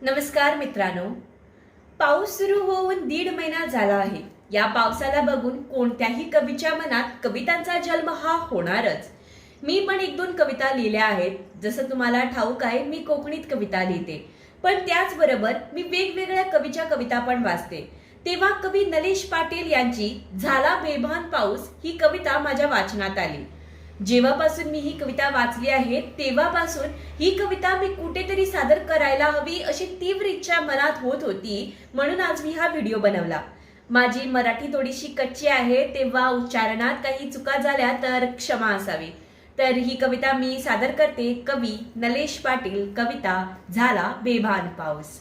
नमस्कार मित्रांनो, पाऊस सुरू होऊन 1.5 महिना झाला आहे. या पावसाला बघून कोणत्याही कवीच्या मनात कवितांचा जन्म हा होणारच. मी पण 1-2 कविता लिहिल्या आहेत. जसं तुम्हाला ठाऊक आहे, मी कोकणीत कविता लिहिते, पण त्याचबरोबर मी वेगवेगळ्या कवीच्या कविता पण वाचते. तेव्हा कवी नलेश पाटील यांची झाला बेभान पाऊस ही कविता माझ्या वाचनात आली. जेव्हापासून मी ही कविता वाचली आहे तेव्हापासून ही कविता मी कुठेतरी सादर करायला हवी अशी तीव्र इच्छा मनात होत होती, म्हणून आज मी हा व्हिडिओ बनवला. माझी मराठी थोडीशी कच्ची आहे, तेव्हा उच्चारणात काही चुका झाल्या तर क्षमा असावी. तर ही कविता मी सादर करते. कवी नलेश पाटील. कविता झाला बेभान पाऊस.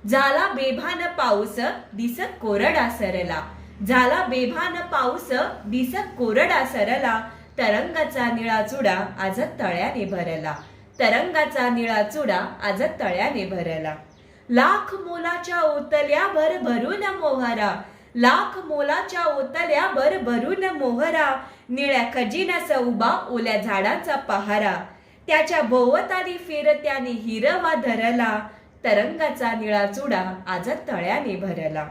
झाला बेभान पाऊस दिस कोरडा सरला. झाला बेभान पाऊस दिस कोरडा सरला. तरंगाचा निळा चुडा आज तळ्याने भरला. तरंगाचा निळा चुडा आज तळ्याने भरला. लाख मोलाच्या ओतल्या भर भरून मोहरा. लाख मोलाच्या ओतल्या भर भरून मोहरा. निळ्या खजिन्यास उभा ओल्या झाडांचा पहारा. त्याच्या भोवताली फिरत्याने हिरवा धरला. तरंगाचा निळा चुडा आज तळ्याने भरला.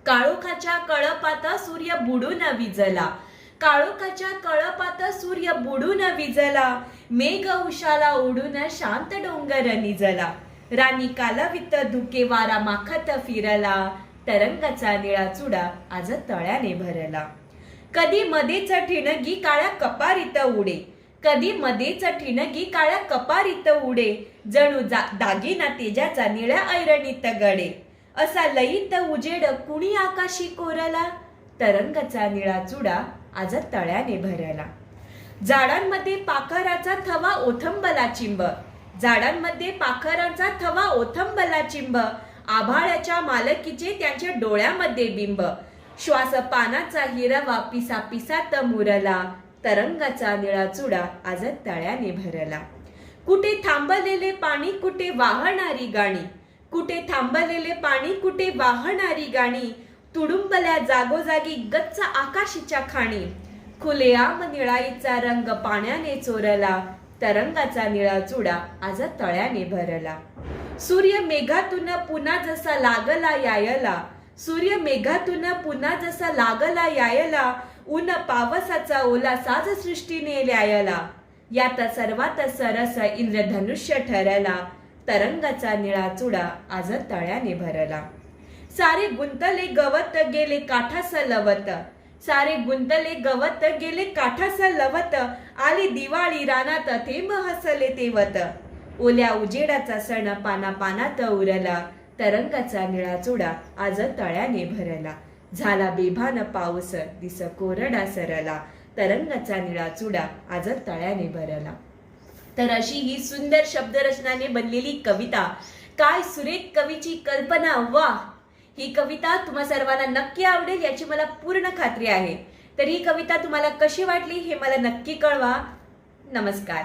काळोखाच्या कळपात सूर्य बुडून विजला. काळोखाच्या कळपात सूर्य बुडून विजला. मेघ उशाला ओढून शांत डोंगर निजला. राणी कालवित धुके वारा माखत फिरला. तरंगाचा निळा चुडा आज तळ्याने भरला. कधी मध्येच ठिणगी काळ्या कपारीत उडे. कधी मध्येच ठिणगी काळ्या कपारीत उडे. जणू दागिना तेजाचा निळ्या ऐरणीत गडे. असा लयीत उजेड कुणी आकाशी कोरला. तरंगाचा निळा चुडा आज तळ्याने भरला. झाडांमध्ये पाखराचा थवा ओथंबला चिंब. झाडांमध्ये पाखरांचा थवा ओथंबला चिंब. आभाळाच्या मालकीचे त्यांच्या डोळ्यामध्ये बिंब. श्वास पानाचा हिरवा पिसा पिसात मुरला. तरंगाचा निळा चुडा आज तळ्याने भरला. कुठे थांबलेले पाणी कुठे वाहणारी गाणी. कुठे थांबलेले पाणी कुठे वाहणारी गाणी. तुडुंबल्या जागोजागी गच्च आकाशीच्या खाणी. खुलेआम निळाईचा रंग पाण्याने चोरला. तरंगाचा निळा चुडा आज तळ्याने भरला. सूर्य मेघातून पुन्हा जसा लागला यायला. सूर्य मेघातून पुन्हा जसा लागला यायला. ऊन पावसाचा ओला साज सृष्टीने ल्यायला. यात सर्वात सरस इंद्रधनुष्य ठरला. तरंगाचा निळा चुडा आज तळ्याने भरला. सारे गुंतले गवत गेले काठास लवत. सारे गुंतले गवत गेले काठास लवत. आली दिवाळी रानात थेंब हसले तेवत. ओल्या उजेडाचा सण पाना पानात उरला. तरंगाचा निळा चुडा आज तळ्याने भरला. झाला बेभान पाऊस दिस कोरडा सरला. तरंगाचा निळा चुडा आज तळ्याने भरला. तर अशी ही सुंदर शब्दरचनाने बनलेली कविता. काय सुरेख कवीची कल्पना. वाह! ही कविता तुम्हा सर्वांना नक्की आवडेल याची मला पूर्ण खात्री आहे. तर ही कविता तुम्हाला कशी वाटली हे मला नक्की कळवा. नमस्कार.